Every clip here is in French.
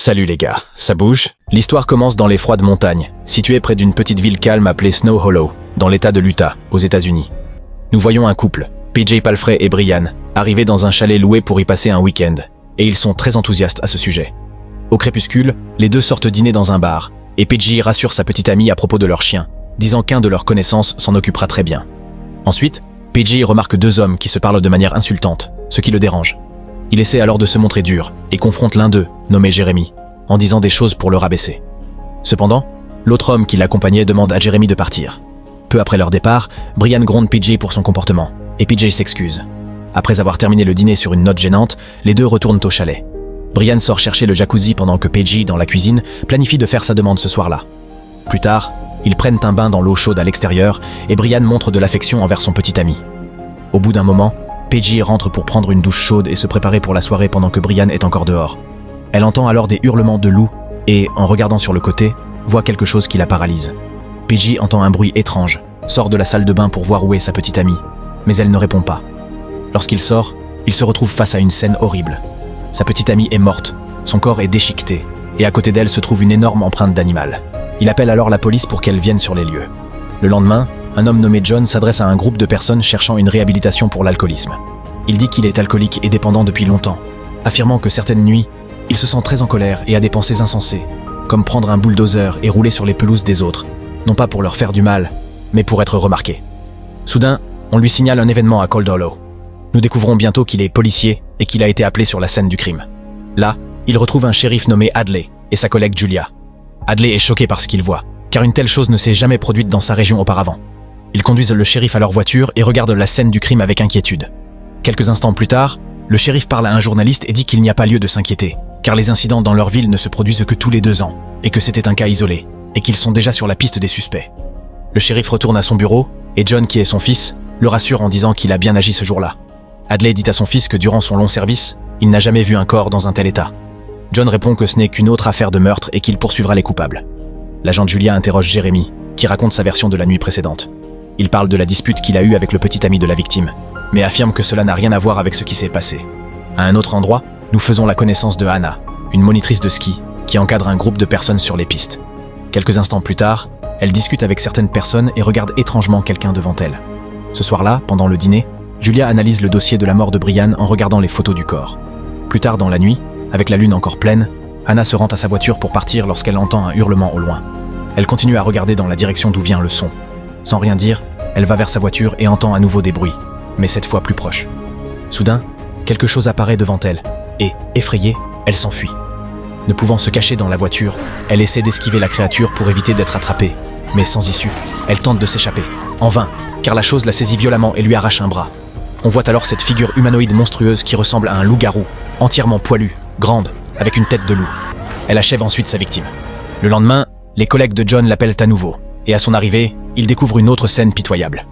Salut les gars, ça bouge? L'histoire commence dans les froides montagnes, située près d'une petite ville calme appelée Snow Hollow, dans l'état de l'Utah, aux États-Unis. Nous voyons un couple, PJ Palfrey et Brian, arriver dans un chalet loué pour y passer un week-end, et ils sont très enthousiastes à ce sujet. Au crépuscule, les deux sortent dîner dans un bar, et PJ rassure sa petite amie à propos de leur chien, disant qu'un de leurs connaissances s'en occupera très bien. Ensuite, PJ remarque deux hommes qui se parlent de manière insultante, ce qui le dérange. Il essaie alors de se montrer dur et confronte l'un d'eux, nommé Jeremy, en disant des choses pour le rabaisser. Cependant, l'autre homme qui l'accompagnait demande à Jeremy de partir. Peu après leur départ, Brian gronde PJ pour son comportement, et PJ s'excuse. Après avoir terminé le dîner sur une note gênante, les deux retournent au chalet. Brian sort chercher le jacuzzi pendant que PJ, dans la cuisine, planifie de faire sa demande ce soir-là. Plus tard, ils prennent un bain dans l'eau chaude à l'extérieur, et Brian montre de l'affection envers son petit ami. Au bout d'un moment, PJ rentre pour prendre une douche chaude et se préparer pour la soirée pendant que Brian est encore dehors. Elle entend alors des hurlements de loup et, en regardant sur le côté, voit quelque chose qui la paralyse. PJ entend un bruit étrange, sort de la salle de bain pour voir où est sa petite amie, mais elle ne répond pas. Lorsqu'il sort, il se retrouve face à une scène horrible. Sa petite amie est morte, son corps est déchiqueté, et à côté d'elle se trouve une énorme empreinte d'animal. Il appelle alors la police pour qu'elle vienne sur les lieux. Le lendemain, un homme nommé John s'adresse à un groupe de personnes cherchant une réhabilitation pour l'alcoolisme. Il dit qu'il est alcoolique et dépendant depuis longtemps, affirmant que certaines nuits, il se sent très en colère et a des pensées insensées, comme prendre un bulldozer et rouler sur les pelouses des autres, non pas pour leur faire du mal, mais pour être remarqué. Soudain, on lui signale un événement à Cold Hollow. Nous découvrons bientôt qu'il est policier et qu'il a été appelé sur la scène du crime. Là, il retrouve un shérif nommé Hadley et sa collègue Julia. Hadley est choqué par ce qu'il voit, car une telle chose ne s'est jamais produite dans sa région auparavant. Ils conduisent le shérif à leur voiture et regardent la scène du crime avec inquiétude. Quelques instants plus tard, le shérif parle à un journaliste et dit qu'il n'y a pas lieu de s'inquiéter, car les incidents dans leur ville ne se produisent que tous les 2 ans, et que c'était un cas isolé, et qu'ils sont déjà sur la piste des suspects. Le shérif retourne à son bureau, et John, qui est son fils, le rassure en disant qu'il a bien agi ce jour-là. Hadley dit à son fils que durant son long service, il n'a jamais vu un corps dans un tel état. John répond que ce n'est qu'une autre affaire de meurtre et qu'il poursuivra les coupables. L'agent Julia interroge Jeremy, qui raconte sa version de la nuit précédente. Il parle de la dispute qu'il a eue avec le petit ami de la victime, mais affirme que cela n'a rien à voir avec ce qui s'est passé. À un autre endroit, nous faisons la connaissance de Hannah, une monitrice de ski, qui encadre un groupe de personnes sur les pistes. Quelques instants plus tard, elle discute avec certaines personnes et regarde étrangement quelqu'un devant elle. Ce soir-là, pendant le dîner, Julia analyse le dossier de la mort de Brian en regardant les photos du corps. Plus tard dans la nuit, avec la lune encore pleine, Hannah se rend à sa voiture pour partir lorsqu'elle entend un hurlement au loin. Elle continue à regarder dans la direction d'où vient le son. Sans rien dire, elle va vers sa voiture et entend à nouveau des bruits, mais cette fois plus proches. Soudain, quelque chose apparaît devant elle, et, effrayée, elle s'enfuit. Ne pouvant se cacher dans la voiture, elle essaie d'esquiver la créature pour éviter d'être attrapée, mais sans issue, elle tente de s'échapper, en vain, car la chose la saisit violemment et lui arrache un bras. On voit alors cette figure humanoïde monstrueuse qui ressemble à un loup-garou, entièrement poilue, grande, avec une tête de loup. Elle achève ensuite sa victime. Le lendemain, les collègues de John l'appellent à nouveau, et à son arrivée, il découvre une autre scène pitoyable.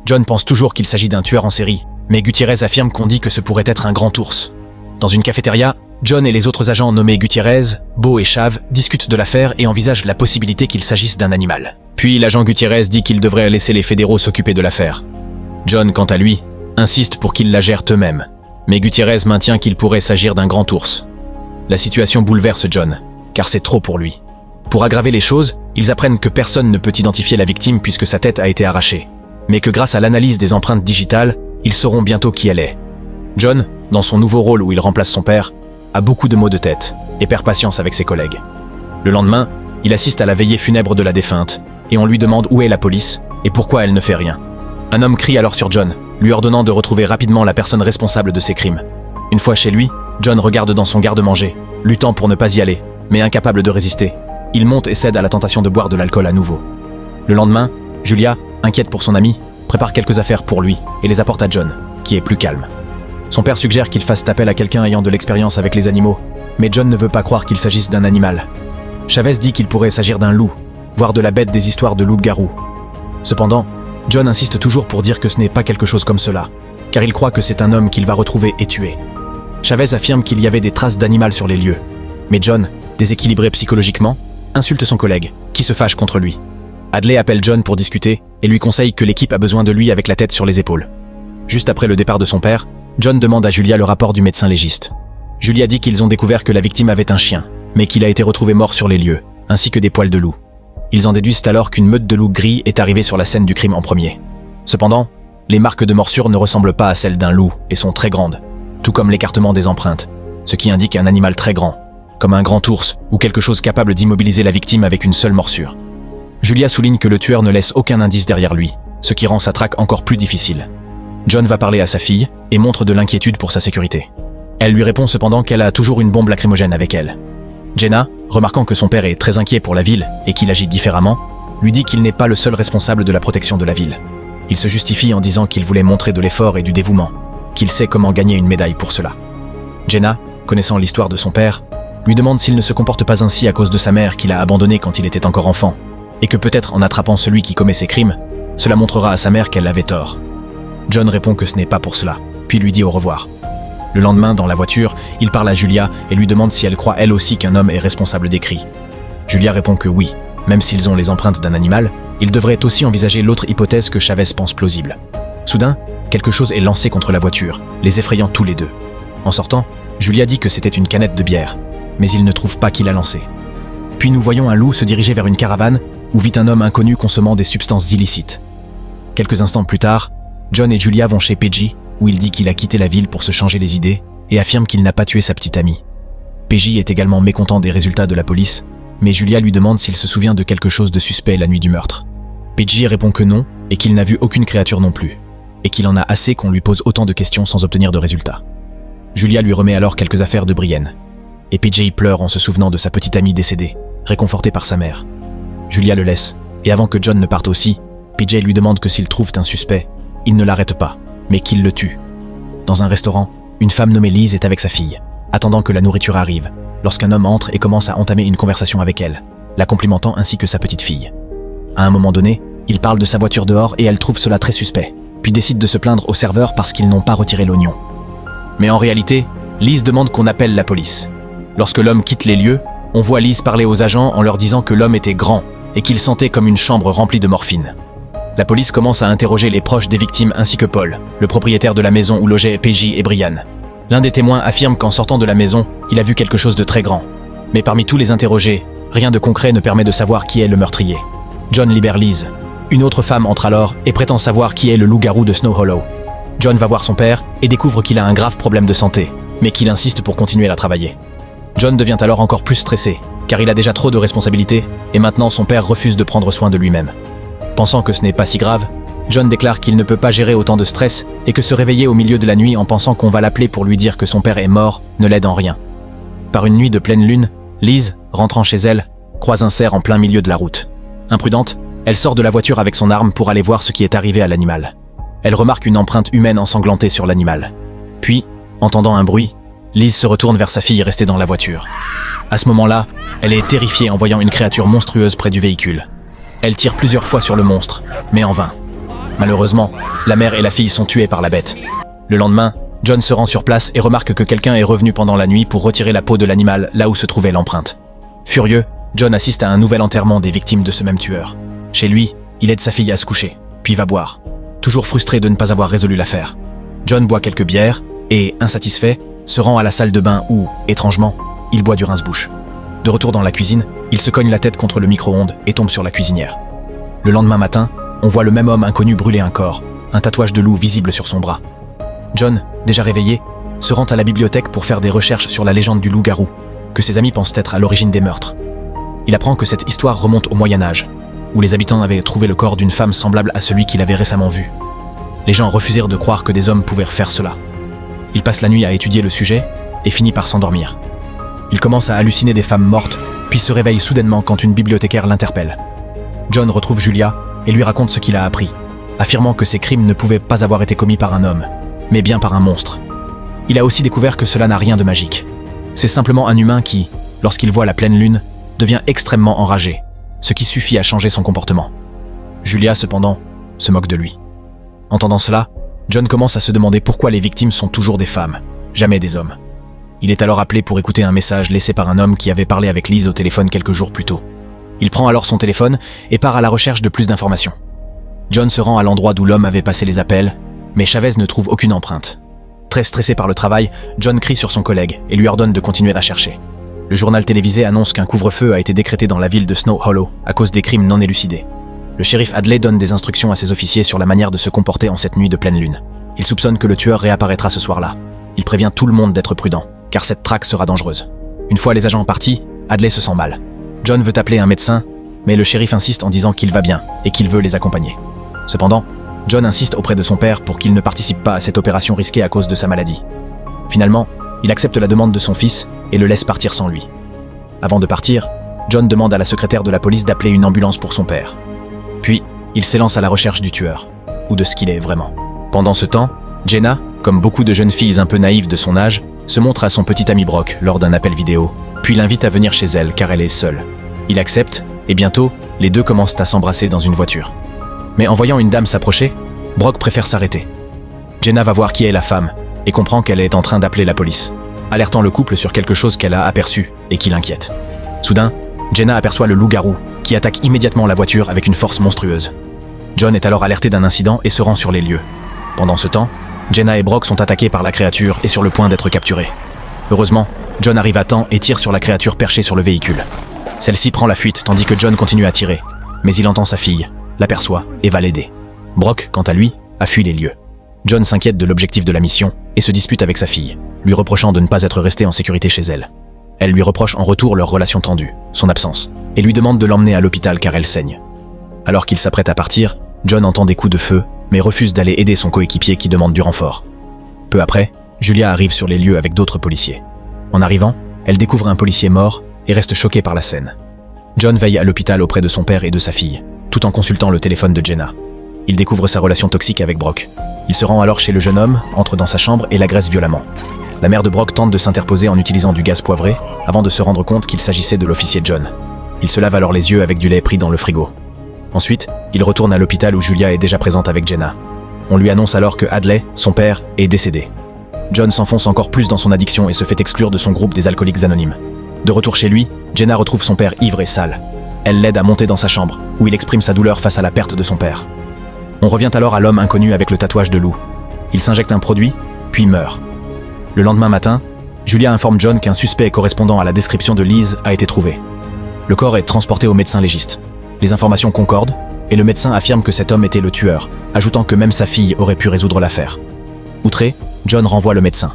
John pense toujours qu'il s'agit d'un tueur en série, mais Gutiérrez affirme qu'on dit que ce pourrait être un grand ours. Dans une cafétéria, John et les autres agents nommés Gutiérrez, Beau et Chave discutent de l'affaire et envisagent la possibilité qu'il s'agisse d'un animal. Puis l'agent Gutiérrez dit qu'il devrait laisser les fédéraux s'occuper de l'affaire. John, quant à lui, insiste pour qu'ils la gèrent eux-mêmes, mais Gutiérrez maintient qu'il pourrait s'agir d'un grand ours. La situation bouleverse John, car c'est trop pour lui. Pour aggraver les choses, ils apprennent que personne ne peut identifier la victime puisque sa tête a été arrachée, mais que grâce à l'analyse des empreintes digitales, ils sauront bientôt qui elle est. John, dans son nouveau rôle où il remplace son père, a beaucoup de maux de tête et perd patience avec ses collègues. Le lendemain, il assiste à la veillée funèbre de la défunte et on lui demande où est la police et pourquoi elle ne fait rien. Un homme crie alors sur John, lui ordonnant de retrouver rapidement la personne responsable de ces crimes. Une fois chez lui, John regarde dans son garde-manger, luttant pour ne pas y aller, mais incapable de résister. Il monte et cède à la tentation de boire de l'alcool à nouveau. Le lendemain, Julia, inquiète pour son ami, prépare quelques affaires pour lui et les apporte à John, qui est plus calme. Son père suggère qu'il fasse appel à quelqu'un ayant de l'expérience avec les animaux, mais John ne veut pas croire qu'il s'agisse d'un animal. Chavez dit qu'il pourrait s'agir d'un loup, voire de la bête des histoires de loup-garou. Cependant, John insiste toujours pour dire que ce n'est pas quelque chose comme cela, car il croit que c'est un homme qu'il va retrouver et tuer. Chavez affirme qu'il y avait des traces d'animal sur les lieux, mais John, déséquilibré psychologiquement, insulte son collègue, qui se fâche contre lui. Hadley appelle John pour discuter et lui conseille que l'équipe a besoin de lui avec la tête sur les épaules. Juste après le départ de son père, John demande à Julia le rapport du médecin légiste. Julia dit qu'ils ont découvert que la victime avait un chien, mais qu'il a été retrouvé mort sur les lieux, ainsi que des poils de loup. Ils en déduisent alors qu'une meute de loups gris est arrivée sur la scène du crime en premier. Cependant, les marques de morsure ne ressemblent pas à celles d'un loup et sont très grandes, tout comme l'écartement des empreintes, ce qui indique un animal très grand, comme un grand ours ou quelque chose capable d'immobiliser la victime avec une seule morsure. Julia souligne que le tueur ne laisse aucun indice derrière lui, ce qui rend sa traque encore plus difficile. John va parler à sa fille et montre de l'inquiétude pour sa sécurité. Elle lui répond cependant qu'elle a toujours une bombe lacrymogène avec elle. Jenna, remarquant que son père est très inquiet pour la ville et qu'il agit différemment, lui dit qu'il n'est pas le seul responsable de la protection de la ville. Il se justifie en disant qu'il voulait montrer de l'effort et du dévouement, qu'il sait comment gagner une médaille pour cela. Jenna, connaissant l'histoire de son père, lui demande s'il ne se comporte pas ainsi à cause de sa mère qu'il a abandonnée quand il était encore enfant, et que peut-être en attrapant celui qui commet ses crimes, cela montrera à sa mère qu'elle avait tort. John répond que ce n'est pas pour cela, puis lui dit au revoir. Le lendemain, dans la voiture, il parle à Julia et lui demande si elle croit elle aussi qu'un homme est responsable des cris. Julia répond que oui, même s'ils ont les empreintes d'un animal, ils devraient aussi envisager l'autre hypothèse que Chavez pense plausible. Soudain, quelque chose est lancé contre la voiture, les effrayant tous les deux. En sortant, Julia dit que c'était une canette de bière, mais il ne trouve pas qui l'a lancée. Puis nous voyons un loup se diriger vers une caravane où vit un homme inconnu consommant des substances illicites. Quelques instants plus tard, John et Julia vont chez PJ, où il dit qu'il a quitté la ville pour se changer les idées et affirme qu'il n'a pas tué sa petite amie. PJ est également mécontent des résultats de la police, mais Julia lui demande s'il se souvient de quelque chose de suspect la nuit du meurtre. PJ répond que non et qu'il n'a vu aucune créature non plus, et qu'il en a assez qu'on lui pose autant de questions sans obtenir de résultats. Julia lui remet alors quelques affaires de Brienne, et PJ pleure en se souvenant de sa petite amie décédée, réconfortée par sa mère. Julia le laisse, et avant que John ne parte aussi, PJ lui demande que s'ils trouvent un suspect, il ne l'arrête pas, mais qu'il le tue. Dans un restaurant, une femme nommée Liz est avec sa fille, attendant que la nourriture arrive, lorsqu'un homme entre et commence à entamer une conversation avec elle, la complimentant ainsi que sa petite fille. À un moment donné, il parle de sa voiture dehors et elle trouve cela très suspect, puis décide de se plaindre au serveur parce qu'ils n'ont pas retiré l'oignon. Mais en réalité, Liz demande qu'on appelle la police. Lorsque l'homme quitte les lieux, on voit Liz parler aux agents en leur disant que l'homme était grand et qu'il sentait comme une chambre remplie de morphine. La police commence à interroger les proches des victimes ainsi que Paul, le propriétaire de la maison où logeaient PJ et Brian. L'un des témoins affirme qu'en sortant de la maison, il a vu quelque chose de très grand. Mais parmi tous les interrogés, rien de concret ne permet de savoir qui est le meurtrier. John libère Liz. Une autre femme entre alors et prétend savoir qui est le loup-garou de Snow Hollow. John va voir son père et découvre qu'il a un grave problème de santé, mais qu'il insiste pour continuer à travailler. John devient alors encore plus stressé, car il a déjà trop de responsabilités, et maintenant son père refuse de prendre soin de lui-même. Pensant que ce n'est pas si grave, John déclare qu'il ne peut pas gérer autant de stress et que se réveiller au milieu de la nuit en pensant qu'on va l'appeler pour lui dire que son père est mort ne l'aide en rien. Par une nuit de pleine lune, Liz, rentrant chez elle, croise un cerf en plein milieu de la route. Imprudente, elle sort de la voiture avec son arme pour aller voir ce qui est arrivé à l'animal. Elle remarque une empreinte humaine ensanglantée sur l'animal. Puis, entendant un bruit, Liz se retourne vers sa fille restée dans la voiture. À ce moment-là, elle est terrifiée en voyant une créature monstrueuse près du véhicule. Elle tire plusieurs fois sur le monstre, mais en vain. Malheureusement, la mère et la fille sont tuées par la bête. Le lendemain, John se rend sur place et remarque que quelqu'un est revenu pendant la nuit pour retirer la peau de l'animal là où se trouvait l'empreinte. Furieux, John assiste à un nouvel enterrement des victimes de ce même tueur. Chez lui, il aide sa fille à se coucher, puis va boire. Toujours frustré de ne pas avoir résolu l'affaire. John boit quelques bières et, insatisfait, se rend à la salle de bain où, étrangement, il boit du rince-bouche. De retour dans la cuisine, il se cogne la tête contre le micro-ondes et tombe sur la cuisinière. Le lendemain matin, on voit le même homme inconnu brûler un corps, un tatouage de loup visible sur son bras. John, déjà réveillé, se rend à la bibliothèque pour faire des recherches sur la légende du loup-garou, que ses amis pensent être à l'origine des meurtres. Il apprend que cette histoire remonte au Moyen-Âge, où les habitants avaient trouvé le corps d'une femme semblable à celui qu'il avait récemment vu. Les gens refusèrent de croire que des hommes pouvaient faire cela. Il passe la nuit à étudier le sujet et finit par s'endormir. Il commence à halluciner des femmes mortes, puis se réveille soudainement quand une bibliothécaire l'interpelle. John retrouve Julia et lui raconte ce qu'il a appris, affirmant que ces crimes ne pouvaient pas avoir été commis par un homme, mais bien par un monstre. Il a aussi découvert que cela n'a rien de magique. C'est simplement un humain qui, lorsqu'il voit la pleine lune, devient extrêmement enragé, ce qui suffit à changer son comportement. Julia, cependant, se moque de lui. Entendant cela, John commence à se demander pourquoi les victimes sont toujours des femmes, jamais des hommes. Il est alors appelé pour écouter un message laissé par un homme qui avait parlé avec Liz au téléphone quelques jours plus tôt. Il prend alors son téléphone et part à la recherche de plus d'informations. John se rend à l'endroit d'où l'homme avait passé les appels, mais Chavez ne trouve aucune empreinte. Très stressé par le travail, John crie sur son collègue et lui ordonne de continuer à chercher. Le journal télévisé annonce qu'un couvre-feu a été décrété dans la ville de Snow Hollow à cause des crimes non élucidés. Le shérif Hadley donne des instructions à ses officiers sur la manière de se comporter en cette nuit de pleine lune. Il soupçonne que le tueur réapparaîtra ce soir-là. Il prévient tout le monde d'être prudent, car cette traque sera dangereuse. Une fois les agents partis, Hadley se sent mal. John veut appeler un médecin, mais le shérif insiste en disant qu'il va bien et qu'il veut les accompagner. Cependant, John insiste auprès de son père pour qu'il ne participe pas à cette opération risquée à cause de sa maladie. Finalement, il accepte la demande de son fils et le laisse partir sans lui. Avant de partir, John demande à la secrétaire de la police d'appeler une ambulance pour son père. Puis, il s'élance à la recherche du tueur, ou de ce qu'il est vraiment. Pendant ce temps, Jenna, comme beaucoup de jeunes filles un peu naïves de son âge, se montre à son petit ami Brock lors d'un appel vidéo, puis l'invite à venir chez elle car elle est seule. Il accepte, et bientôt, les deux commencent à s'embrasser dans une voiture. Mais en voyant une dame s'approcher, Brock préfère s'arrêter. Jenna va voir qui est la femme, et comprend qu'elle est en train d'appeler la police, alertant le couple sur quelque chose qu'elle a aperçu et qui l'inquiète. Soudain, Jenna aperçoit le loup-garou, qui attaque immédiatement la voiture avec une force monstrueuse. John est alors alerté d'un incident et se rend sur les lieux. Pendant ce temps, Jenna et Brock sont attaqués par la créature et sur le point d'être capturés. Heureusement, John arrive à temps et tire sur la créature perchée sur le véhicule. Celle-ci prend la fuite tandis que John continue à tirer, mais il entend sa fille, l'aperçoit et va l'aider. Brock, quant à lui, a fui les lieux. John s'inquiète de l'objectif de la mission et se dispute avec sa fille, lui reprochant de ne pas être resté en sécurité chez elle. Elle lui reproche en retour leur relation tendue, son absence, et lui demande de l'emmener à l'hôpital car elle saigne. Alors qu'il s'apprête à partir, John entend des coups de feu, mais refuse d'aller aider son coéquipier qui demande du renfort. Peu après, Julia arrive sur les lieux avec d'autres policiers. En arrivant, elle découvre un policier mort et reste choquée par la scène. John veille à l'hôpital auprès de son père et de sa fille, tout en consultant le téléphone de Jenna. Il découvre sa relation toxique avec Brock. Il se rend alors chez le jeune homme, entre dans sa chambre et l'agresse violemment. La mère de Brock tente de s'interposer en utilisant du gaz poivré, avant de se rendre compte qu'il s'agissait de l'officier John. Il se lave alors les yeux avec du lait pris dans le frigo. Ensuite, il retourne à l'hôpital où Julia est déjà présente avec Jenna. On lui annonce alors que Hadley, son père, est décédé. John s'enfonce encore plus dans son addiction et se fait exclure de son groupe des alcooliques anonymes. De retour chez lui, Jenna retrouve son père ivre et sale. Elle l'aide à monter dans sa chambre, où il exprime sa douleur face à la perte de son père. On revient alors à l'homme inconnu avec le tatouage de loup. Il s'injecte un produit, puis meurt. Le lendemain matin, Julia informe John qu'un suspect correspondant à la description de Liz a été trouvé. Le corps est transporté au médecin légiste. Les informations concordent, et le médecin affirme que cet homme était le tueur, ajoutant que même sa fille aurait pu résoudre l'affaire. Outré, John renvoie le médecin.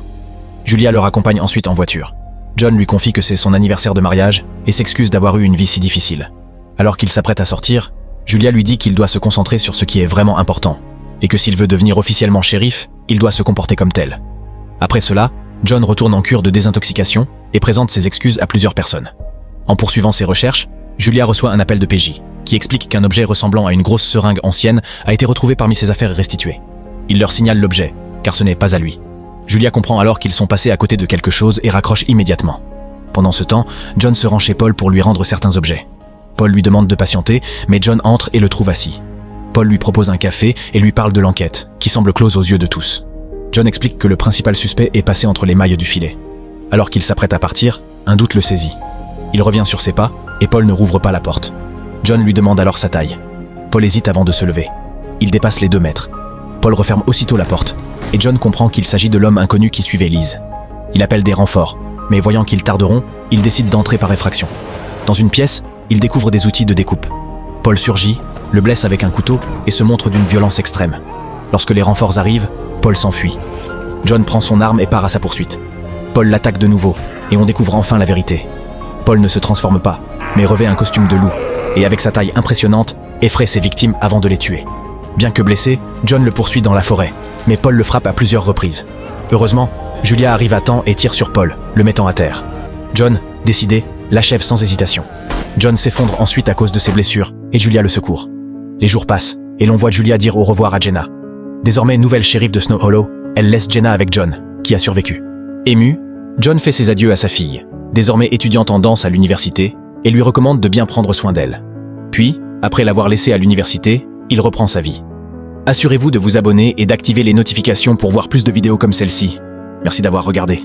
Julia le raccompagne ensuite en voiture. John lui confie que c'est son anniversaire de mariage et s'excuse d'avoir eu une vie si difficile. Alors qu'il s'apprête à sortir, Julia lui dit qu'il doit se concentrer sur ce qui est vraiment important, et que s'il veut devenir officiellement shérif, il doit se comporter comme tel. Après cela, John retourne en cure de désintoxication et présente ses excuses à plusieurs personnes. En poursuivant ses recherches, Julia reçoit un appel de PJ, qui explique qu'un objet ressemblant à une grosse seringue ancienne a été retrouvé parmi ses affaires restituées. Il leur signale l'objet, car ce n'est pas à lui. Julia comprend alors qu'ils sont passés à côté de quelque chose et raccroche immédiatement. Pendant ce temps, John se rend chez Paul pour lui rendre certains objets. Paul lui demande de patienter, mais John entre et le trouve assis. Paul lui propose un café et lui parle de l'enquête, qui semble close aux yeux de tous. John explique que le principal suspect est passé entre les mailles du filet. Alors qu'il s'apprête à partir, un doute le saisit. Il revient sur ses pas, et Paul ne rouvre pas la porte. John lui demande alors sa taille. Paul hésite avant de se lever. Il dépasse les 2 mètres. Paul referme aussitôt la porte, et John comprend qu'il s'agit de l'homme inconnu qui suivait Liz. Il appelle des renforts, mais voyant qu'ils tarderont, il décide d'entrer par effraction. Dans une pièce, il découvre des outils de découpe. Paul surgit, le blesse avec un couteau et se montre d'une violence extrême. Lorsque les renforts arrivent, Paul s'enfuit. John prend son arme et part à sa poursuite. Paul l'attaque de nouveau, et on découvre enfin la vérité. Paul ne se transforme pas, mais revêt un costume de loup, et avec sa taille impressionnante, effraie ses victimes avant de les tuer. Bien que blessé, John le poursuit dans la forêt, mais Paul le frappe à plusieurs reprises. Heureusement, Julia arrive à temps et tire sur Paul, le mettant à terre. John, décidé, l'achève sans hésitation. John s'effondre ensuite à cause de ses blessures, et Julia le secourt. Les jours passent, et l'on voit Julia dire au revoir à Jenna. Désormais nouvelle shérif de Snow Hollow, elle laisse Jenna avec John, qui a survécu. Ému, John fait ses adieux à sa fille, désormais étudiante en danse à l'université, et lui recommande de bien prendre soin d'elle. Puis, après l'avoir laissée à l'université, il reprend sa vie. Assurez-vous de vous abonner et d'activer les notifications pour voir plus de vidéos comme celle-ci. Merci d'avoir regardé.